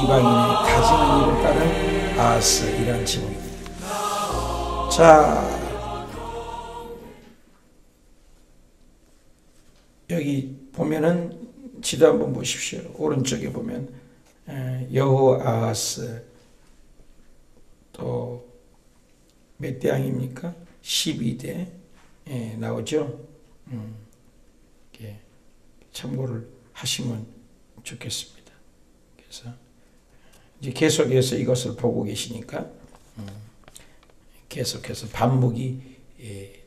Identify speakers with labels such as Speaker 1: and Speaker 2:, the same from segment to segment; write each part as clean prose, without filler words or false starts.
Speaker 1: 이방인의 가증한 일을 따른 아하스이라는 제목입니다. 자, 여기 보면은 지도 한번 보십시오. 오른쪽에 보면 여호아하스 또 몇 대 왕입니까? 12대 나오죠. 참고를 하시면 좋겠습니다. 그래서 이제 계속해서 이것을 보고 계시니까 계속해서 반복이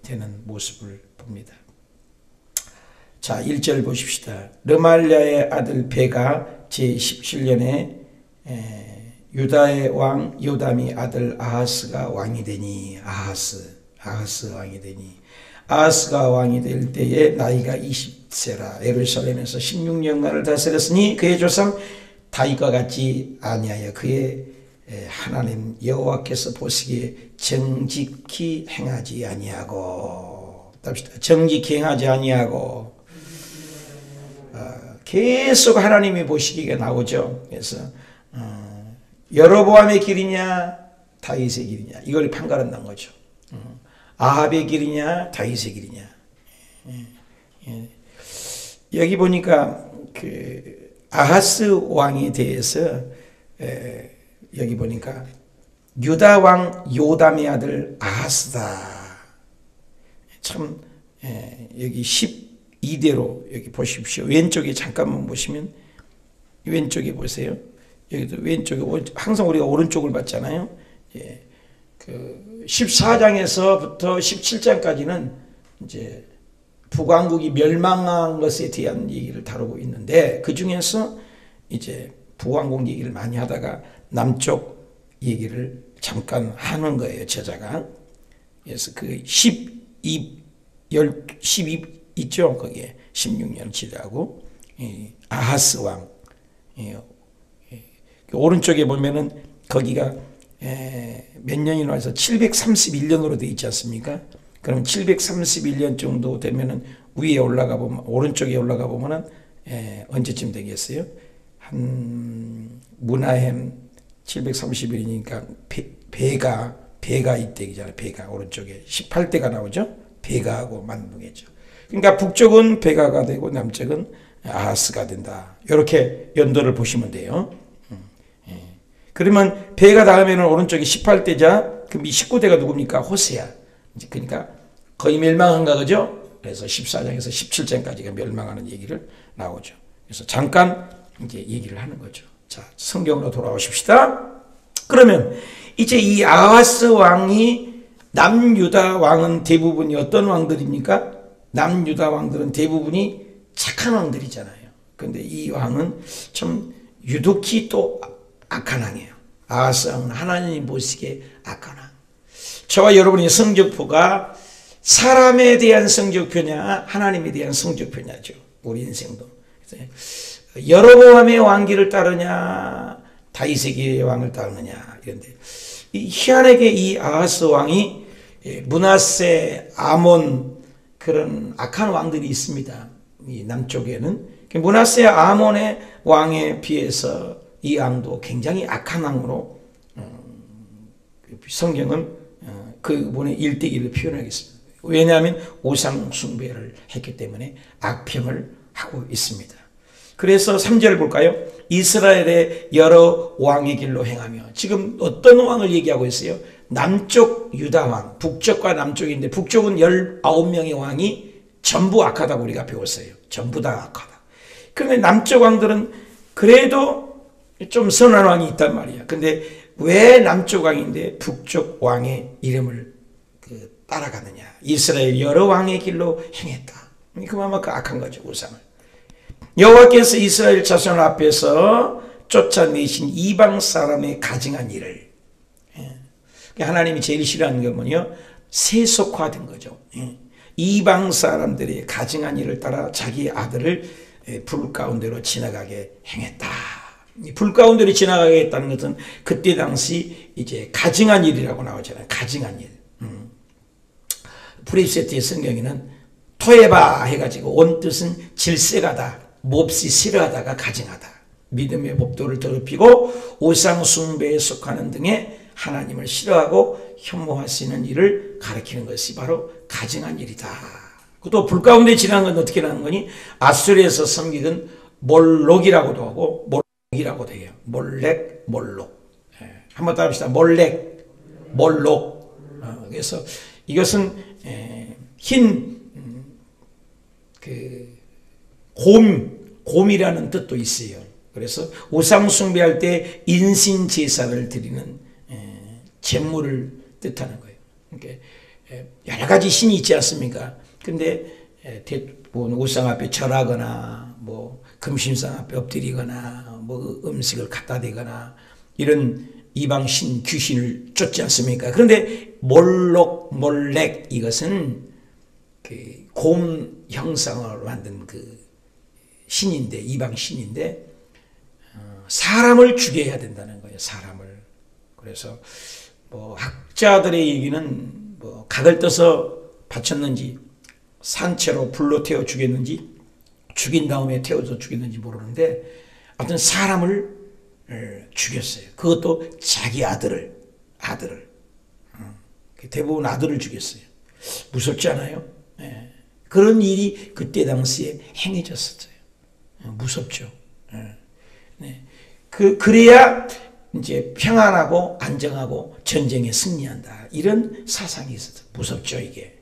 Speaker 1: 되는 모습을 봅니다. 자, 1절 보십시다. 르말랴의 아들 베가 제17년에 유다의 왕 요담이 아들 아하스가 왕이 되니 아하스 왕이 되니 아하스가 왕이 될 때에 나이가 20세라. 예루살렘에서 16년간을 다스렸으니 그의 조상 다윗과 같지 아니하여 그의 하나님 여호와께서 보시기에 정직히 행하지 아니하고, 답시다. 정직히 행하지 아니하고. 계속 하나님이 보시기가 나오죠. 그래서 여로보암의 길이냐 다윗의 길이냐 이걸 판가른다는 거죠. 아합의 길이냐 다윗의 길이냐. 여기 보니까 그 아하스 왕에 대해서 여기 보니까 유다 왕 요담의 아들 아하스다. 참 여기 12대로 여기 보십시오. 왼쪽에 잠깐만 보시면 왼쪽에 보세요. 여기도 왼쪽에 항상 우리가 오른쪽을 봤잖아요. 그 14장에서부터 17장까지는 이제 북왕국이 멸망한 것에 대한 얘기를 다루고 있는데 그 중에서 이제 북왕국 얘기를 많이 하다가 남쪽 얘기를 잠깐 하는 거예요, 저자가. 그래서 그 12 있죠, 거기에 16년 지나고 아하스 왕. 오른쪽에 보면은 거기가 몇 년이 나와서 731년으로 되어 있지 않습니까? 그럼 731년 정도 되면은 위에 올라가 보면, 오른쪽에 올라가 보면은 언제쯤 되겠어요? 한 문하햄 731이니까 배가 이때잖아요. 배가 오른쪽에 18대가 나오죠. 배가하고 만붕이죠. 그러니까 북쪽은 배가가 되고 남쪽은 아하스가 된다. 이렇게 연도를 보시면 돼요. 그러면 배가 다음에는 오른쪽이 18대자, 그럼 이 19대가 누굽니까? 호세야. 그러니까 거의 멸망한가 그죠? 그래서 14장에서 17장까지가 멸망하는 얘기를 나오죠. 그래서 잠깐 이제 얘기를 하는 거죠. 자, 성경으로 돌아오십시다. 그러면 이제 이 아하스 왕이 남유다 왕은 대부분이 어떤 왕들입니까? 남유다 왕들은 대부분이 착한 왕들이잖아요. 그런데 이 왕은 좀 유독히 또 악한 왕이에요. 아하스 왕은 하나님 보시기에 악한 왕. 저와 여러분의 성적표가 사람에 대한 성적표냐 하나님에 대한 성적표냐죠. 우리 인생도. 여로보암의 왕기를 따르냐 다윗의 왕을 따르느냐. 이런데 희한하게 이 아하스 왕이 므낫세, 아몬 그런 악한 왕들이 있습니다. 이 남쪽에는 므낫세, 아몬의 왕에 비해서 이 왕도 굉장히 악한 왕으로 성경은 그분의 일대기를 표현하겠습니다. 왜냐하면 우상 숭배를 했기 때문에 악평을 하고 있습니다. 그래서 3절 볼까요? 이스라엘의 여러 왕의 길로 행하며, 지금 어떤 왕을 얘기하고 있어요? 남쪽 유다 왕, 북쪽과 남쪽인데 북쪽은 19명의 왕이 전부 악하다고 우리가 배웠어요. 전부 다 악하다. 그런데 남쪽 왕들은 그래도 좀 선한 왕이 있단 말이야. 근데 왜 남쪽 왕인데 북쪽 왕의 이름을 따라가느냐? 이스라엘 여러 왕의 길로 행했다. 그만큼 악한 거죠, 우상을. 여호와께서 이스라엘 자손 앞에서 쫓아내신 이방 사람의 가증한 일을, 하나님이 제일 싫어하는 게 뭐냐? 세속화된 거죠. 이방 사람들의 가증한 일을 따라 자기 아들을 불 가운데로 지나가게 행했다. 불 가운데로 지나가게 했다는 것은 그때 당시 이제 가증한 일이라고 나오잖아요. 가증한 일. 프리세트의 성경에는 토에바 해가지고 온 뜻은 질색하다, 몹시 싫어하다가 가증하다. 믿음의 법도를 더럽히고 우상 숭배에 속하는 등의 하나님을 싫어하고 혐오하시는 일을 가리키는 것이 바로 가증한 일이다. 또 불 가운데 지나는 건 어떻게 나는 거니? 아수르에서 섬기던 몰록이라고도 하고 몰록이라고도 해요. 몰렉, 몰록. 한번 따라합시다. 몰렉, 몰록. 그래서 이것은 흰 곰이라는 뜻도 있어요. 그래서 우상 숭배할 때 인신 제사를 드리는 제물을 뜻하는 거예요. 그러니까 여러 가지 신이 있지 않습니까? 근데 대부분 우상 앞에 절하거나 뭐 금신상 앞에 엎드리거나 뭐 음식을 갖다 대거나 이런 이방 신 귀신을 쫓지 않습니까? 그런데 몰렉 이것은 그 곰 형상을 만든 그 신인데, 이방 신인데 사람을 죽여야 된다는 거예요. 사람을. 그래서 뭐 학자들의 얘기는 뭐 각을 떠서 바쳤는지 산채로 불로 태워 죽였는지 죽인 다음에 태워서 죽였는지 모르는데 아무튼 사람을 죽였어요. 그것도 자기 아들을 대부분 아들을 죽였어요. 무섭지 않아요? 네. 그런 일이 그때 당시에 행해졌었어요. 무섭죠. 네. 그래야 이제 평안하고 안정하고 전쟁에 승리한다. 이런 사상이 있었어요. 무섭죠, 이게.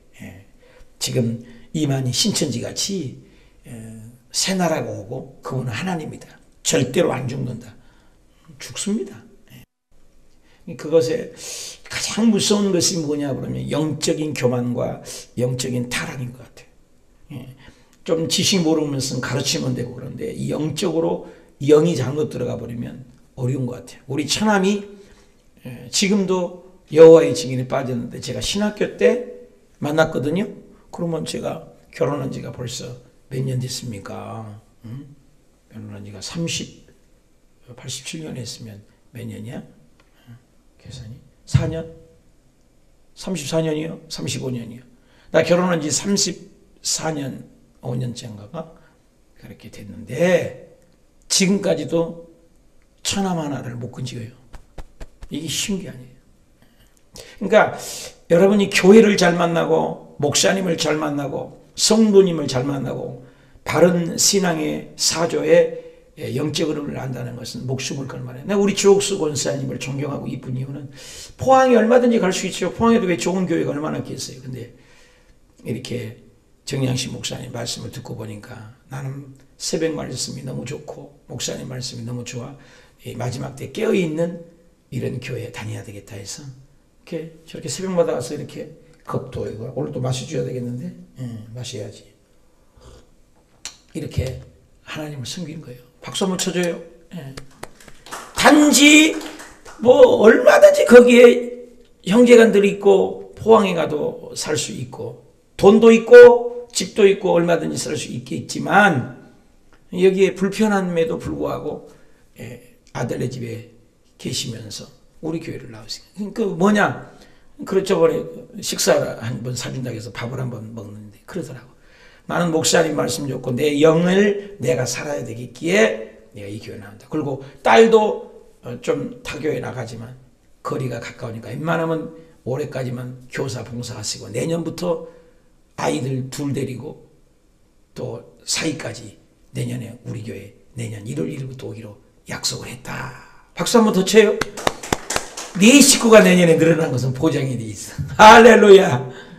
Speaker 1: 지금 이만희 신천지 같이 새 나라가 오고 그분은 하나님이다. 절대로 안 죽는다. 죽습니다. 그것에 가장 무서운 것이 뭐냐 그러면 영적인 교만과 영적인 타락인 것 같아요. 좀 지식 모르면서 가르치면 되고 그런데 이 영적으로 영이 잘못 들어가 버리면 어려운 것 같아요. 우리 처남이 지금도 여호와의 증인에 빠졌는데 제가 신학교 때 만났거든요. 그러면 제가 결혼한 지가 벌써 몇 년 됐습니까? 결혼한 지가 87년 했으면 몇 년이야? 계산이? 4년? 34년이요? 35년이요? 나 결혼한 지 34년, 5년째인가가 그렇게 됐는데 지금까지도 처남 하나를 못 건지고요. 이게 쉬운 게 아니에요. 그러니까 여러분이 교회를 잘 만나고 목사님을 잘 만나고 성도님을 잘 만나고 바른 신앙의 사조에 영적 흐름을 안다는 것은 목숨을 걸 만해요. 내가 우리 주옥수 권사님을 존경하고 이쁜 이유는 포항에 얼마든지 갈 수 있죠. 포항에도 왜 좋은 교회가 얼마나 있겠어요. 근데 이렇게 정양식 목사님 말씀을 듣고 보니까 나는 새벽 말씀이 너무 좋고 목사님 말씀이 너무 좋아. 마지막 때 깨어있는 이런 교회에 다녀야 되겠다 해서 이렇게 저렇게 새벽마다 가서 이렇게 겁도 이거 오늘 또 마셔줘야 되겠는데 마셔야지. 이렇게 하나님을 섬기는 거예요. 박수 한번 쳐줘요. 단지 뭐 얼마든지 거기에 형제간들이 있고 포항에 가도 살 수 있고 돈도 있고 집도 있고 얼마든지 살 수 있겠지만 여기에 불편함에도 불구하고 아들네 집에 계시면서 우리 교회를 나오시니까 그 뭐냐 그렇죠. 저번에 식사를 한번 사준다고 해서 밥을 한번 먹는데 그러더라고. 나는 목사님 말씀 좋고 내 영을 내가 살아야 되겠기에 내가 이 교회 나온다. 그리고 딸도 좀 타교에 나가지만 거리가 가까우니까 웬만하면 올해까지만 교사 봉사하시고 내년부터 아이들 둘 데리고 또 사이까지 내년에 우리 교회 내년 1월 1일부터 오기로 약속을 했다. 박수 한번 더 쳐요. 네 식구가 내년에 늘어난 것은 보장이 돼 있어. 할렐루야.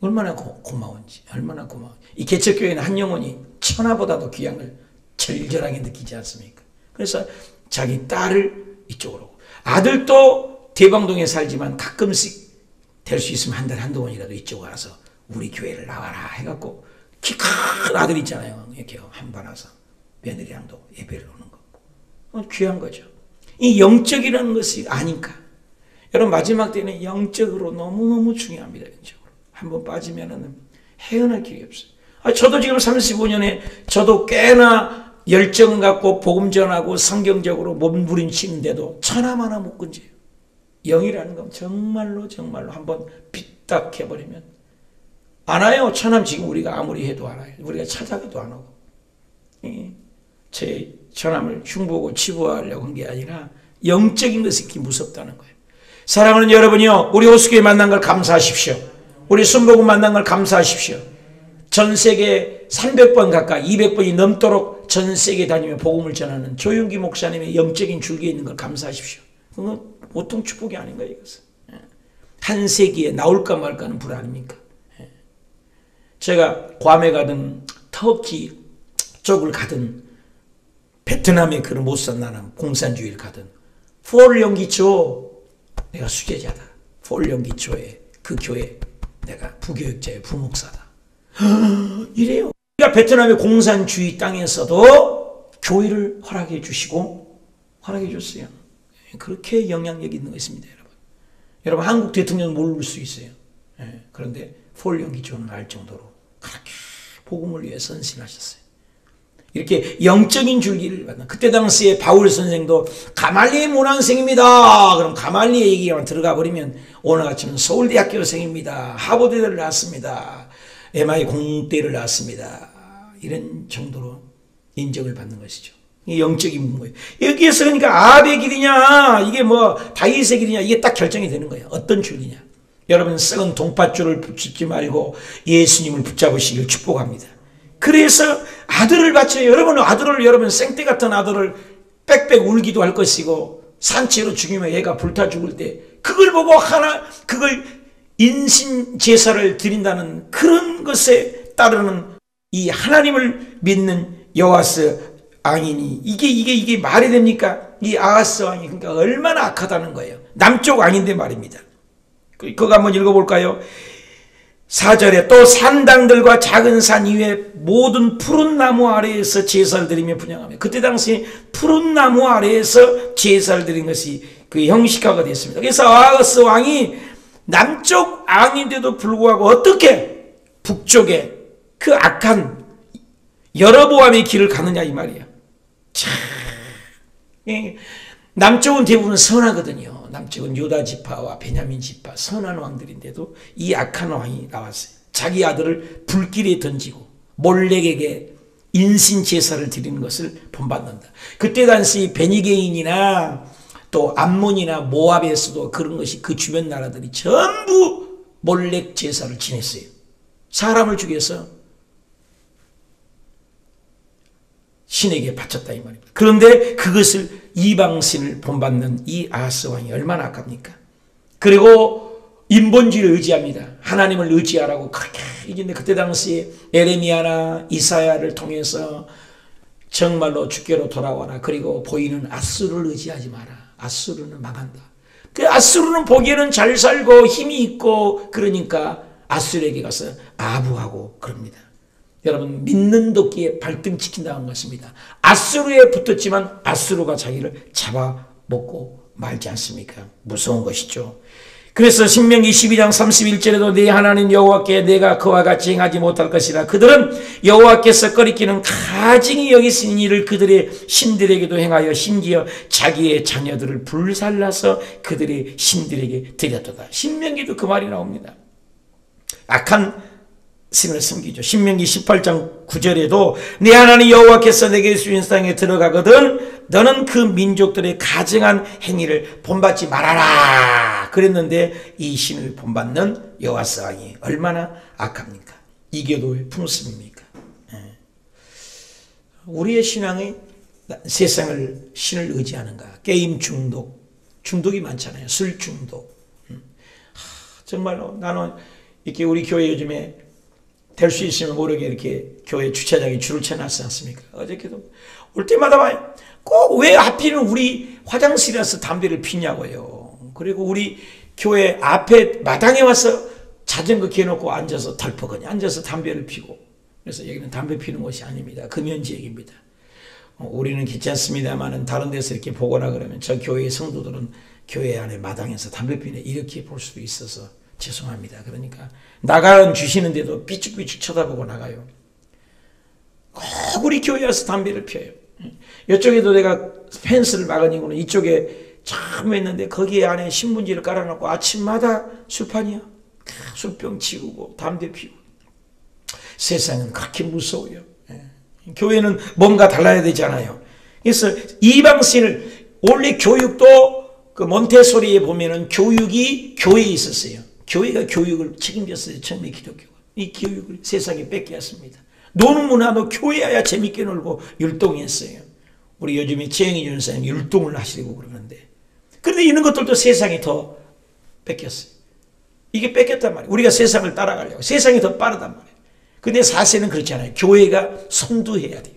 Speaker 1: 얼마나 고마운지, 얼마나 고마운지. 이 개척교회는 한 영혼이 천하보다도 귀한 걸 절절하게 느끼지 않습니까? 그래서 자기 딸을 이쪽으로 오고 아들도 대방동에 살지만 가끔씩 될 수 있으면 한 달에 한두 번이라도 이쪽으로 와서 우리 교회를 나와라 해갖고 키 큰 아들 있잖아요. 이렇게 한 번 와서 며느리랑도 예배를 오는 거. 귀한 거죠. 이 영적이라는 것이 아니까. 여러분 마지막 때는 영적으로 너무너무 중요합니다. 영적으로. 한번 빠지면은 헤어날 길이 없어요. 저도 지금 35년에 저도 꽤나 열정 갖고 복음 전하고 성경적으로 몸부림치는데도 천함 하나 못 건져요. 영이라는 건 정말로 한번 삐딱해버리면 안 와요. 천함 지금 우리가 아무리 해도 안 와요. 우리가 찾아가도 안 오고. 제 처남을 흉보고 치부하려고 한 게 아니라 영적인 것이 그렇게 무섭다는 거예요. 사랑하는 여러분이요, 우리 호수교회 만난 걸 감사하십시오. 우리 순복음 만난 걸 감사하십시오. 전 세계 300번 가까이 200번이 넘도록 전 세계 다니며 복음을 전하는 조윤기 목사님의 영적인 줄기에 있는 걸 감사하십시오. 그건 보통 축복이 아닌 거예요. 이것은. 한 세기에 나올까 말까는 불 아닙니까? 제가 괌에 가든 터키 쪽을 가든 베트남의 그런 못산 나는 공산주의를 가든 폴령기초 내가 수제자다. 폴령기초의 그 교회 내가 부교육자의 부목사다. 이래요. 그러니까 베트남의 공산주의 땅에서도 교회를 허락해 주시고 허락해 줬어요. 그렇게 영향력이 있는 거 있습니다. 여러분 한국 대통령 모를 수 있어요. 그런데 폴령기초는 알 정도로 그렇게 복음을 위해 선신하셨어요. 이렇게 영적인 줄기를 받는. 그때 당시에 바울 선생도 가말리의 문안생입니다. 그럼 가말리의 얘기만 들어가 버리면 오늘같이는 서울대학교생입니다. 하버드대를 나왔습니다. MI 공대를 나왔습니다. 이런 정도로 인정을 받는 것이죠. 이게 영적인 문거예요. 여기에서 그러니까 아합의 길이냐 이게 뭐 다윗의 길이냐 이게 딱 결정이 되는 거예요. 어떤 줄기냐. 여러분 썩은 동팥줄을 붙잡지 말고 예수님을 붙잡으시길 축복합니다. 그래서 아들을 바쳐요. 여러분 생떼 같은 아들을 빽빽 울기도 할 것이고 산채로 죽이면 얘가 불타 죽을 때 그걸 보고 그걸 인신 제사를 드린다는 그런 것에 따르는 이 하나님을 믿는 여호와스 왕이니 이게 말이 됩니까? 이 아하스 왕이 그러니까 얼마나 악하다는 거예요. 남쪽 왕인데 말입니다. 그거 한번 읽어볼까요? 4절에 또 산당들과 작은 산 이외 모든 푸른 나무 아래에서 제사를 드리며 분향하며 그때 당시 푸른 나무 아래에서 제사를 드린 것이 그 형식화가 됐습니다. 그래서 아하스 왕이 남쪽 왕인데도 불구하고 어떻게 북쪽에 그 악한 여로보암의 길을 가느냐 이 말이에요. 참 남쪽은 대부분 선하거든요. 남쪽은 유다 지파와 베냐민 지파 선한 왕들인데도 이 악한 왕이 나왔어요. 자기 아들을 불길에 던지고 몰렉에게 인신 제사를 드리는 것을 본받는다. 그때 당시 베니게인이나 또 암몬이나 모압에서도 그런 것이 그 주변 나라들이 전부 몰렉 제사를 지냈어요. 사람을 죽여서 신에게 바쳤다 이 말입니다. 그런데 그것을 이방신을 본받는 이 아하스 왕이 얼마나 아깝니까? 그리고 인본주의를 의지합니다. 하나님을 의지하라고 그렇게 이긴데 그때 당시에 에레미야나 이사야를 통해서 정말로 주께로 돌아와라. 그리고 보이는 아수르를 의지하지 마라. 아수르는 망한다. 그 아수르는 보기에는 잘 살고 힘이 있고 그러니까 아수르에게 가서 아부하고 그럽니다. 여러분 믿는 도끼에 발등 찍힌다는 것입니다. 아수르에 붙었지만 아수르가 자기를 잡아먹고 말지 않습니까? 무서운 것이죠. 그래서 신명기 12장 31절에도 네 하나님 여호와께 내가 그와 같이 행하지 못할 것이라. 그들은 여호와께서 꺼리끼는 가증히 여기신 일을 그들의 신들에게도 행하여 심지어 자기의 자녀들을 불살라서 그들의 신들에게 드렸도다. 신명기도 그 말이 나옵니다. 악한 신을 섬기죠. 신명기 18장 9절에도 네 하나님 여호와께서 내게 주신 땅에 들어가거든 너는 그 민족들의 가증한 행위를 본받지 말아라 그랬는데 이 신을 본받는 여호와스 왕이 얼마나 악합니까? 이교도의 풍습입니까? 우리의 신앙이 세상을 신을 의지하는가? 게임 중독이 많잖아요. 술 중독. 정말로 나는 이렇게 우리 교회 요즘에 될 수 있으면 모르게 이렇게 교회 주차장에 줄을 쳐놨지 않습니까? 어저께도 올 때마다 봐요. 꼭 왜 하필은 우리 화장실에서 담배를 피냐고요. 그리고 우리 교회 앞에 마당에 와서 자전거 개놓고 앉아서 덜퍼거니 앉아서 담배를 피고. 그래서 여기는 담배 피는 곳이 아닙니다. 금연지역입니다. 우리는 괜찮습니다만은 다른 데서 이렇게 보거나 그러면 저 교회의 성도들은 교회 안에 마당에서 담배 피네 이렇게 볼 수도 있어서 죄송합니다. 그러니까 나가는 주시는데도 삐죽삐죽 쳐다보고 나가요. 꼭 우리 교회 와서 담배를 피워요. 이쪽에도 내가 펜스를 막으니까 이쪽에 참 했는데 거기에 안에 신문지를 깔아놓고 아침마다 술판이야. 술병 치우고 담배 피우고. 세상은 그렇게 무서워요. 교회는 뭔가 달라야 되잖아요. 그래서 이방신을, 원래 교육도 그 몬테소리에 보면은 교육이 교회에 있었어요. 교회가 교육을 책임졌어요. 처음에 기독교가. 이 교육을 세상에 뺏겼습니다. 노는 문화도 교회야 재밌게 놀고 율동했어요. 우리 요즘에 최영희 전사님 율동을 하시고 그러는데, 그런데 이런 것들도 세상이 더 뺏겼어요. 이게 뺏겼단 말이에요. 우리가 세상을 따라가려고. 세상이 더 빠르단 말이에요. 근데 사실은 그렇지 않아요. 교회가 선두해야 돼요.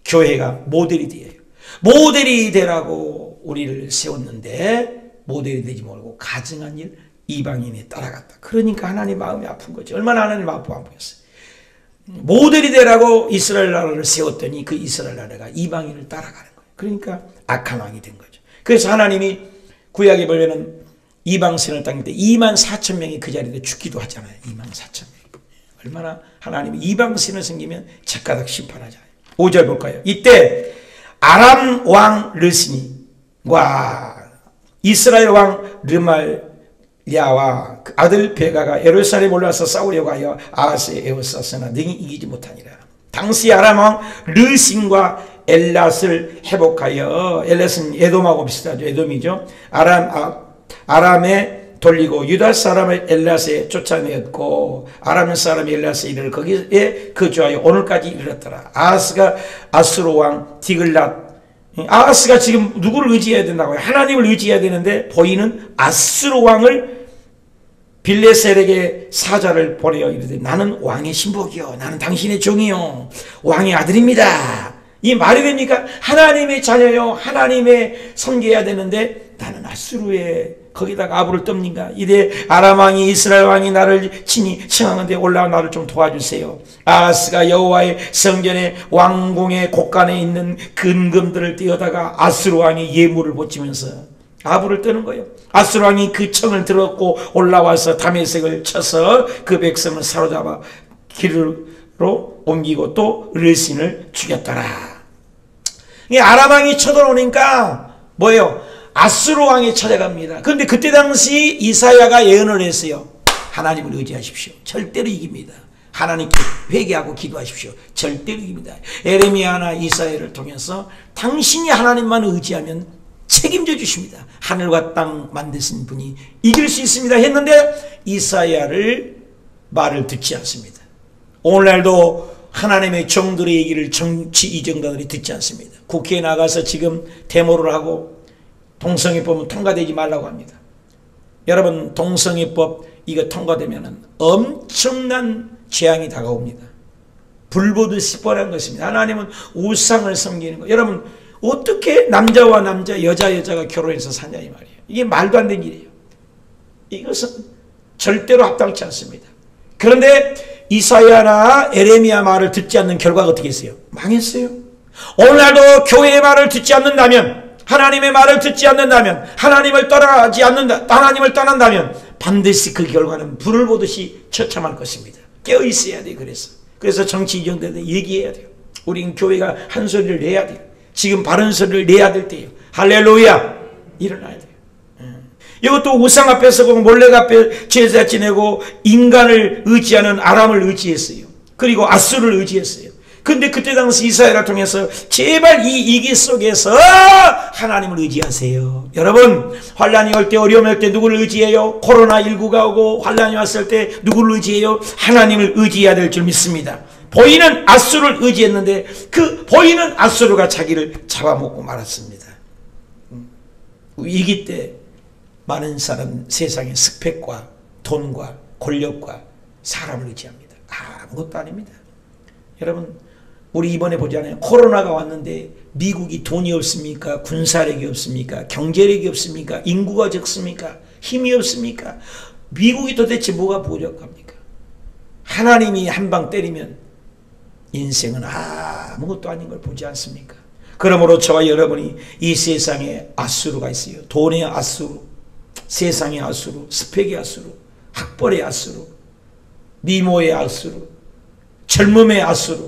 Speaker 1: 교회가 모델이 돼야 해요. 모델이 되라고 우리를 세웠는데 모델이 되지 말고 가증한 일 이방인에 따라갔다. 그러니까 하나님 마음이 아픈 거죠. 얼마나 하나님 마음이 아프겠어요. 모델이 되라고 이스라엘 나라를 세웠더니 그 이스라엘 나라가 이방인을 따라가는 거예요. 그러니까 악한 왕이 된 거죠. 그래서 하나님이 구약에 보면은 이방신을 당길 때 24,000명이 그 자리에 죽기도 하잖아요. 24,000명. 얼마나 하나님이 이방신을 섬기면 책가닥 심판하잖아요. 5절 볼까요? 이때 아람 왕 르신과 이스라엘 왕 르말랴와 그 아들 베가가 예루살렘에 올라와서 싸우려고 하여 아하스에 에워쌌으나 능히 이기지 못하니라. 당시 아람 왕 르신과 엘랏을 회복하여, 엘랏은 에돔하고 비슷하죠. 에돔이죠. 아람에 돌리고 유다 사람을 엘랏에 쫓아내었고 아람 사람이 엘랏에 이르러 거기에 거주하여 오늘까지 이르렀더라. 아하스가 아수르 왕 디글랏, 아하스가 지금 누구를 의지해야 된다고요? 하나님을 의지해야 되는데 보이는 아수르 왕을 빌레셀에게 사자를 보내어 이르되 나는 왕의 신복이요 나는 당신의 종이요 왕의 아들입니다. 이 말이 됩니까? 하나님의 자녀요 하나님의 섬겨야 되는데 나는 아수르의 거기다가 아부를 떱니까? 이래 아람 왕이 이스라엘 왕이 나를 친히 청하는데 올라와 나를 좀 도와주세요. 아하스가 여호와의 성전의 왕궁의 곳간에 있는 근금들을 떼어다가 아수르 왕이 예물을 바치면서 아부를 떠는 거예요. 아수르 왕이 그 청을 들었고 올라와서 다메섹을 쳐서 그 백성을 사로잡아 길로 옮기고 또 르신을 죽였더라. 이 아람 왕이 쳐들어오니까 뭐예요? 아수르 왕이 찾아갑니다. 그런데 그때 당시 이사야가 예언을 했어요. 하나님을 의지하십시오. 절대로 이깁니다. 하나님께 회개하고 기도하십시오. 절대로 이깁니다. 에레미야나 이사야를 통해서 당신이 하나님만 의지하면 책임져 주십니다. 하늘과 땅 만드신 분이 이길 수 있습니다 했는데 이사야를 말을 듣지 않습니다. 오늘날도 하나님의 정들의 얘기를 정치 이정가들이 듣지 않습니다. 국회에 나가서 지금 데모를 하고 동성애법은 통과되지 말라고 합니다. 여러분 동성애법 이거 통과되면 엄청난 재앙이 다가옵니다. 불보듯이 뻔한 것입니다. 하나님은 우상을 섬기는 거. 여러분 어떻게 남자와 남자 여자가 결혼해서 사냐 이 말이에요. 이게 말도 안 되는 일이에요. 이것은 절대로 합당치 않습니다. 그런데 이사야나 에레미야 말을 듣지 않는 결과가 어떻게 했어요? 망했어요. 오늘날도 교회의 말을 듣지 않는다면, 하나님의 말을 듣지 않는다면, 하나님을 떠난다면 반드시 그 결과는 불을 보듯이 처참할 것입니다. 깨어 있어야 돼요. 그래서 정치 이정대들 얘기해야 돼요. 우린 교회가 한 소리를 내야 돼요. 지금 바른 소리를 내야 될 때예요. 할렐루야! 일어나야 돼요. 이것도 우상 앞에 서고 몰래 앞에 제사 지내고 인간을 의지하는 아람을 의지했어요. 그리고 아수를 의지했어요. 근데 그때 당시 이사야를 통해서 제발 이 위기 속에서 하나님을 의지하세요. 여러분 환란이 올 때 어려움이 올 때 누구를 의지해요? 코로나19가 오고 환란이 왔을 때 누구를 의지해요? 하나님을 의지해야 될 줄 믿습니다. 보이는 아수를 의지했는데 그 보이는 아수르가 자기를 잡아먹고 말았습니다. 위기 때 많은 사람 세상의 스펙과 돈과 권력과 사람을 의지합니다. 아무것도 아닙니다. 여러분 우리 이번에 보잖아요. 코로나가 왔는데 미국이 돈이 없습니까? 군사력이 없습니까? 경제력이 없습니까? 인구가 적습니까? 힘이 없습니까? 미국이 도대체 뭐가 부족합니까? 하나님이 한 방 때리면 인생은 아무것도 아닌 걸 보지 않습니까? 그러므로 저와 여러분이 이 세상에 아수르가 있어요. 돈의 아수르, 세상의 아수르, 스펙의 아수르, 학벌의 아수르, 미모의 아수르, 젊음의 아수르.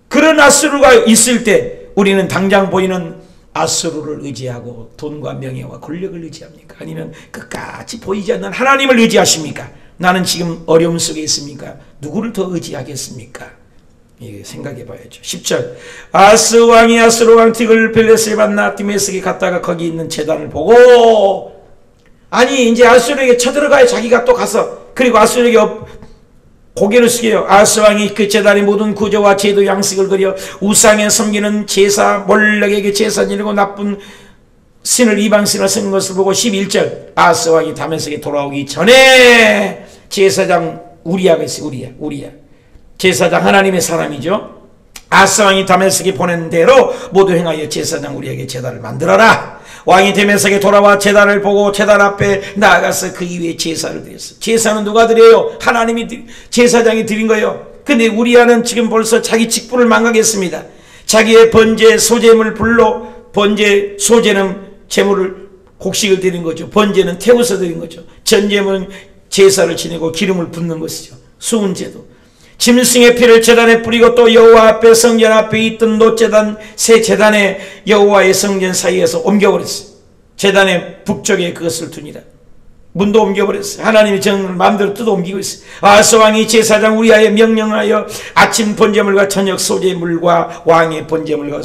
Speaker 1: 그런 아수르가 있을 때 우리는 당장 보이는 아수르를 의지하고 돈과 명예와 권력을 의지합니까? 아니면 끝까지 보이지 않는 하나님을 의지하십니까? 나는 지금 어려움 속에 있습니까? 누구를 더 의지하겠습니까? 생각해 봐야죠. 10절. 아하스 왕이 아수르 왕 tig을필레스에 만나 디메섹에 갔다가 거기 있는 제단을 보고, 아니 이제 아수르에게 쳐들어가야 자기가 또 가서, 그리고 아수르에게 고개를 숙여요. 아하스 왕이 그 제단의 모든 구조와 제도 양식을 그려 우상에 섬기는 제사 몰렉에게 제사 지내고 나쁜 신을 이방신을 섬긴 것을 보고 11절. 아하스 왕이 다메섹에 돌아오기 전에 제사장 우리야가 있어요. 우리야 제사장 하나님의 사람이죠. 아하스 왕이 다메섹에 보낸 대로 모두 행하여 제사장 우리에게 제단을 만들어라. 왕이 다메섹에 돌아와 제단을 보고 제단 앞에 나아가서 그 위에 제사를 드렸어. 제사는 누가 드려요? 하나님이 제사장이 드린 거예요. 근데 우리야는 지금 벌써 자기 직분을 망각했습니다. 자기의 번제 소제물 불로, 번제 소제는 제물을 곡식을 드린 거죠. 번제는 태워서 드린 거죠. 전제물은 제사를 지내고 기름을 붓는 것이죠. 수은제도. 짐승의 피를 제단에 뿌리고 또 여호와 앞에 성전 앞에 있던 놋제단 새 제단에 여호와의 성전 사이에서 옮겨버렸어요. 제단의 북쪽에 그것을 두니라. 문도 옮겨버렸어요. 하나님의 정을 마음대로 뜯어 옮기고 있어요. 아하스 왕이 제사장 우리야에 명령하여 아침 번제물과 저녁 소제물과 왕의 번제물과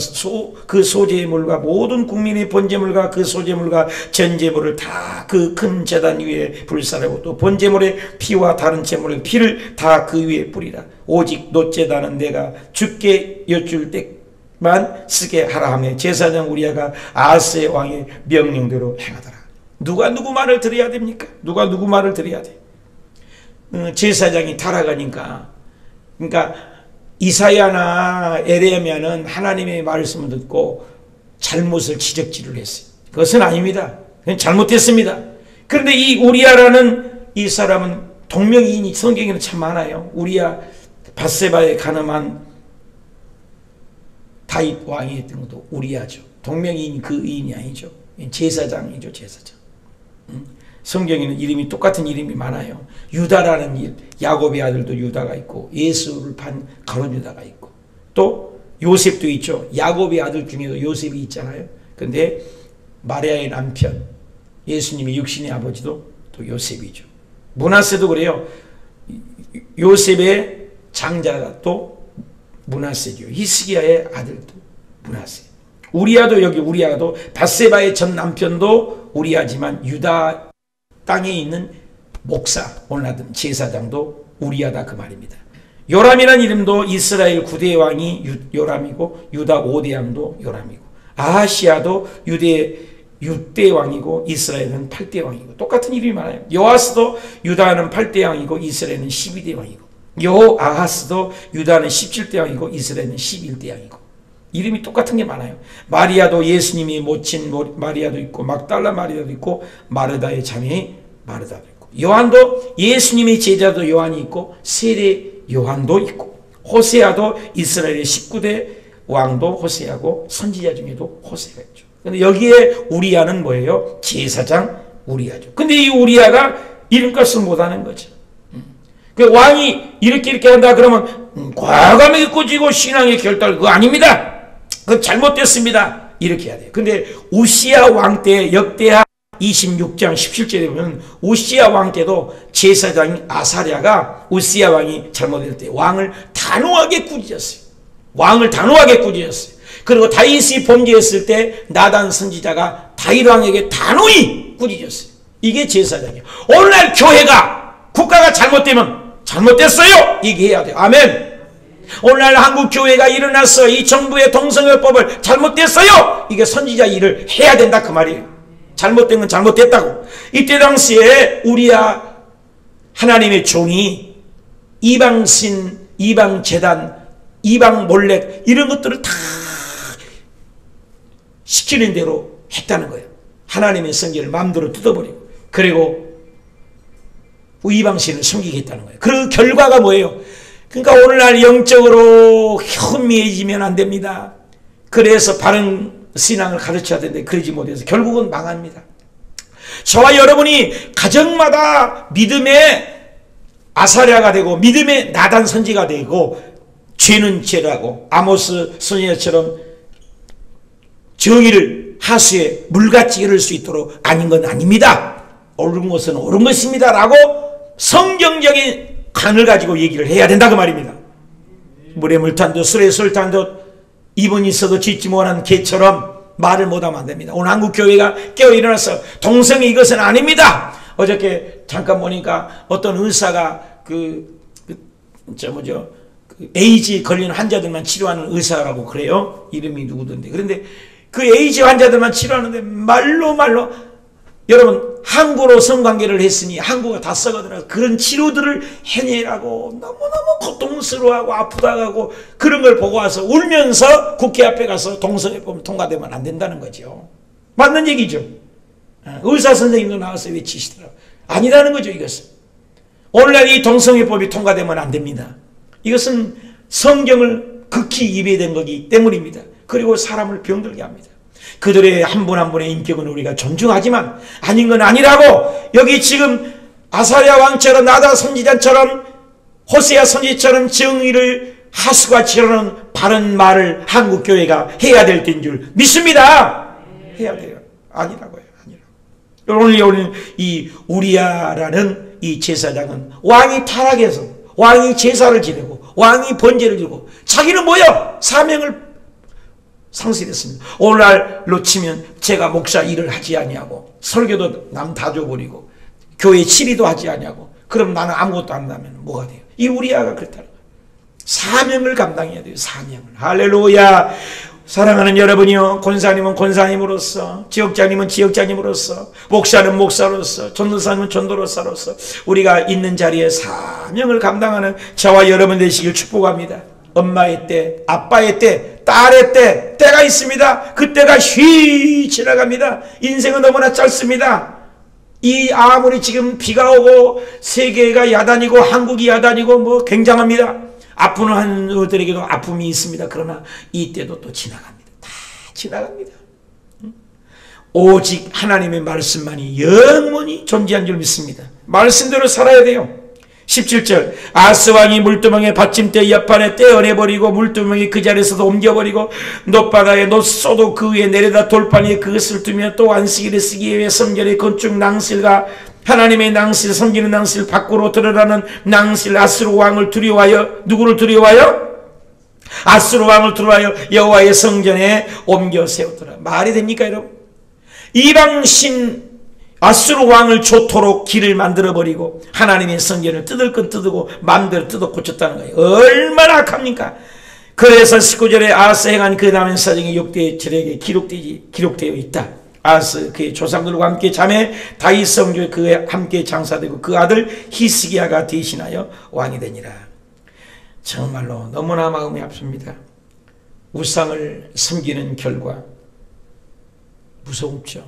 Speaker 1: 그 소제물과 모든 국민의 번제물과 그 소제물과 전제물을 다 그 큰 제단 위에 불사르고 또 번제물의 피와 다른 제물의 피를 다 그 위에 뿌리라. 오직 놋제단은 내가 주께 여쭐 때만 쓰게 하라 하며 제사장 우리야가 아하스의 왕의 명령대로 행하더라. 누가 누구 말을 들어야 됩니까? 누가 누구 말을 들어야 돼? 제사장이 타락하니까, 그러니까 이사야나 에레미야는 하나님의 말씀을 듣고 잘못을 지적질을 했어요. 그것은 아닙니다. 그건 잘못됐습니다. 그런데 이 우리야라는 이 사람은 동명이인이 성경에는 참 많아요. 우리야 밧세바에 가늠한 다윗 왕이 했던 것도 우리야죠. 동명이인이 그 이인이 아니죠. 제사장이죠, 제사장. 성경에는 이름이 똑같은 이름이 많아요. 유다라는 야곱의 아들도 유다가 있고 예수를 판 가룟 유다가 있고 또 요셉도 있죠. 야곱의 아들 중에도 요셉이 있잖아요. 근데 마리아의 남편 예수님의 육신의 아버지도 또 요셉이죠. 므낫세도 그래요. 요셉의 장자가 또 므낫세죠. 히스기야의 아들도 므낫세. 우리야도 여기 우리야도 밧세바의 전 남편도 우리야지만 유다 땅에 있는 목사 오늘 하던 제사장도 우리야다 그 말입니다. 요람이라는 이름도 이스라엘 9대 왕이 요람이고 유다 5대 왕도 요람이고 아하시야도 유대 6대 왕이고 이스라엘은 8대 왕이고 똑같은 이름이 많아요. 요아스도 유다는 8대 왕이고 이스라엘은 12대 왕이고 요아하스도 유다는 17대 왕이고 이스라엘은 11대 왕이고 이름이 똑같은 게 많아요. 마리아도 예수님이 모친 마리아도 있고 막달라 마리아도 있고 마르다의 자매 마르다도 있고 요한도 예수님의 제자도 요한이 있고 세례 요한도 있고 호세아도 이스라엘의 19대 왕도 호세아고 선지자 중에도 호세가 있죠. 근데 여기에 우리야는 뭐예요? 제사장 우리야죠. 근데 이 우리야가 이름값을 못하는 거죠. 그 왕이 이렇게 한다 그러면 과감하게 꾸짖고 신앙의 결단을 그거 아닙니다. 그건 잘못됐습니다. 이렇게 해야 돼요. 근데 우시야 왕 때 역대하 26장 17절에 보면 우시야 왕 때도 제사장인 아사랴가 우시야 왕이 잘못될 때 왕을 단호하게 꾸짖었어요. 왕을 단호하게 꾸짖었어요. 그리고 다윗이 범죄했을 때 나단 선지자가 다윗 왕에게 단호히 꾸짖었어요. 이게 제사장이에요. 오늘날 교회가 국가가 잘못되면 잘못됐어요. 얘기해야 돼요. 아멘. 오늘날 한국 교회가 일어나서 이 정부의 동성애법을 잘못됐어요. 이게 선지자 일을 해야 된다 그 말이에요. 잘못된 건 잘못됐다고. 이때 당시에 우리야 하나님의 종이 이방신, 이방제단, 이방몰렉 이런 것들을 다 시키는 대로 했다는 거예요. 하나님의 성전을 마음대로 뜯어버리고 그리고 이방신을 섬기겠다는 거예요. 그 결과가 뭐예요? 그러니까 오늘날 영적으로 현미해지면 안 됩니다. 그래서 바른 신앙을 가르쳐야 되는데 그러지 못해서 결국은 망합니다. 저와 여러분이 가정마다 믿음의 아사랴가 되고 믿음의 나단 선지가 되고 죄는 죄라고 아모스 선지자처럼 정의를 하수에 물같이 이룰 수 있도록 아닌 건 아닙니다. 옳은 것은 옳은 것입니다 라고 성경적인 간을 가지고 얘기를 해야 된다 그 말입니다. 물에 물 탄 듯 술에 술 탄 듯 입은 있어도 짖지 못하는 개처럼 말을 못하면 안 됩니다. 오늘 한국교회가 깨어 일어나서 동성애 이것은 아닙니다. 어저께 잠깐 보니까 어떤 의사가 에이즈 걸린 환자들만 치료하는 의사라고 그래요. 이름이 누구던데. 그런데 그 에이즈 환자들만 치료하는데 말로 여러분 항구로 성관계를 했으니 항구가 다 썩어들어서 그런 치료들을 해내라고 너무너무 고통스러워하고 아프다고 그런 걸 보고 와서 울면서 국회 앞에 가서 동성애법 통과되면 안 된다는 거죠. 맞는 얘기죠. 의사 선생님도 나와서 외치시더라고요. 아니라는 거죠. 이것은 오늘날 이 동성애법이 통과되면 안 됩니다. 이것은 성경을 극히 위배된 거기 때문입니다. 그리고 사람을 병들게 합니다. 그들의 한 분 한 분의 인격은 우리가 존중하지만 아닌 건 아니라고 여기 지금 아사랴 왕처럼 나다 선지자처럼 호세아 선지자처럼 정의를 하수가 치르는 바른 말을 한국교회가 해야 될 때인 줄 믿습니다. 해야 돼요. 아니라고요. 오늘 이 우리야라는 이 제사장은 왕이 타락해서 왕이 제사를 지내고 왕이 번제를 지고 자기는 뭐요? 사명을 상실했습니다. 오늘날로 치면 제가 목사 일을 하지 아니하고 설교도 남 다 줘버리고 교회 치리도 하지 아니하고 그럼 나는 아무것도 안 하면 뭐가 돼요? 이 우리야가 그렇다는 거예요. 사명을 감당해야 돼요. 사명을. 할렐루야. 사랑하는 여러분이요, 권사님은 권사님으로서, 지역장님은 지역장님으로서, 목사는 목사로서, 전도사님은 전도사로서 우리가 있는 자리에 사명을 감당하는 저와 여러분 되시길 축복합니다. 엄마의 때, 아빠의 때, 딸의 때, 때가 있습니다. 그 때가 휘 지나갑니다. 인생은 너무나 짧습니다. 이 아무리 지금 비가 오고 세계가 야단이고 한국이 야단이고 뭐 굉장합니다. 아픈 환우들에게도 아픔이 있습니다. 그러나 이때도 또 지나갑니다. 다 지나갑니다. 오직 하나님의 말씀만이 영원히 존재한 줄 믿습니다. 말씀대로 살아야 돼요. 17절 아스왕이 물두멍에 받침대 옆판에 떼어내버리고 물두멍이 그 자리에서도 옮겨버리고 놋바다에 놋소도 그 위에 내려다 돌판에 그것을 두며 또 안식일에 쓰기 위해 성전의 건축 낭실과 하나님의 낭실, 섬기는 낭실, 밖으로 들어가는 낭실, 아스루 왕을 두려워하여 누구를 두려워하여? 아스루 왕을 두려워하여 여호와의 성전에 옮겨 세우더라. 말이 됩니까 여러분? 이방신 아스루 왕을 좋도록 길을 만들어버리고 하나님의 성전을 뜯을 건 뜯고 마음대로 뜯어 고쳤다는 거예요. 얼마나 악합니까? 그래서 19절에 아스 행한 그 남은 사정이 역대절에게 기록되어 있다. 아스 그의 조상들과 함께 자매 다윗 성조에 그에 함께 장사되고 그 아들 히스기야가 대신하여 왕이 되니라. 정말로 너무나 마음이 아픕니다. 우상을 섬기는 결과 무섭죠.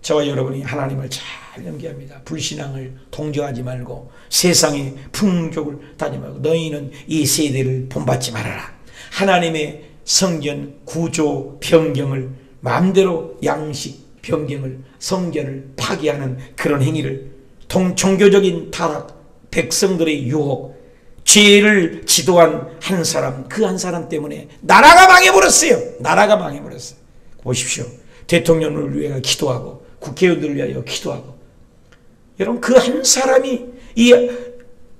Speaker 1: 저와 여러분이 하나님을 잘 연기합니다. 불신앙을 동정하지 말고 세상의 풍족을 따지 말고 너희는 이 세대를 본받지 말아라. 하나님의 성전 구조 변경을 마음대로 양식 변경을 성전을 파괴하는 그런 행위를 종교적인 타락, 백성들의 유혹, 죄를 지도한 한 사람, 그 한 사람 때문에 나라가 망해버렸어요. 나라가 망해버렸어요. 보십시오. 대통령을 위해 기도하고 국회의원들을 위하여 기도하고 여러분 그 한 사람이 이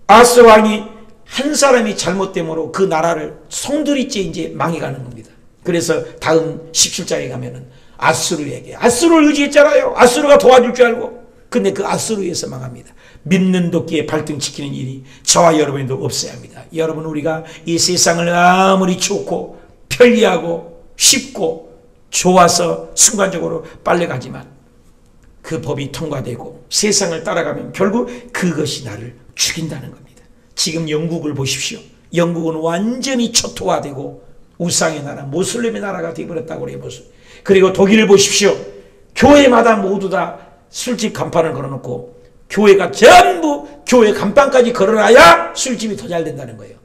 Speaker 1: 아스 왕이 한 사람이 잘못됨으로 그 나라를 송두리째 이제 망해가는 겁니다. 그래서 다음 17장에 가면은 아수르에게 아수르를 의지했잖아요. 아수르가 도와줄 줄 알고 근데 그 아수르에서 망합니다. 믿는 도끼에 발등 지키는 일이 저와 여러분도 없어야 합니다. 여러분 우리가 이 세상을 아무리 좋고 편리하고 쉽고 좋아서 순간적으로 빨려가지만 그 법이 통과되고 세상을 따라가면 결국 그것이 나를 죽인다는 겁니다. 지금 영국을 보십시오. 영국은 완전히 초토화되고 우상의 나라, 모슬림의 나라가 되어버렸다고 그래요. 그리고 독일을 보십시오. 교회마다 모두 다 술집 간판을 걸어놓고 교회가 전부 교회 간판까지 걸어놔야 술집이 더 잘 된다는 거예요.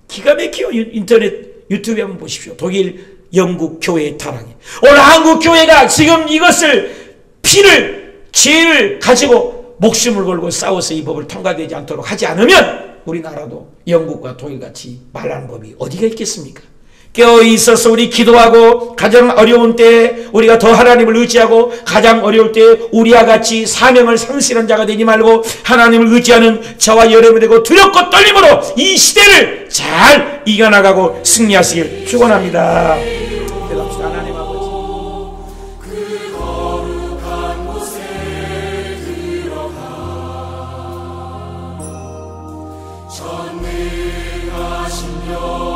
Speaker 1: 기가 막혀요. 인터넷 유튜브에 한번 보십시오. 독일, 영국 교회의 타락이. 오늘 한국 교회가 지금 이것을 피를, 죄를 가지고 목숨을 걸고 싸워서 이 법을 통과되지 않도록 하지 않으면 우리나라도 영국과 독일같이 말하는 법이 어디가 있겠습니까? 깨어 있어서 우리 기도하고 가장 어려운 때에 우리가 더 하나님을 의지하고 가장 어려울 때 우리와 같이 사명을 상실한 자가 되지 말고 하나님을 의지하는 저와 여러분이 되고 두렵고 떨림으로 이 시대를 잘 이겨나가고 승리하시길 축원합니다. 기도합시다. 하나님 아버지,
Speaker 2: 그 거룩한 곳에 들어가 전능하신 여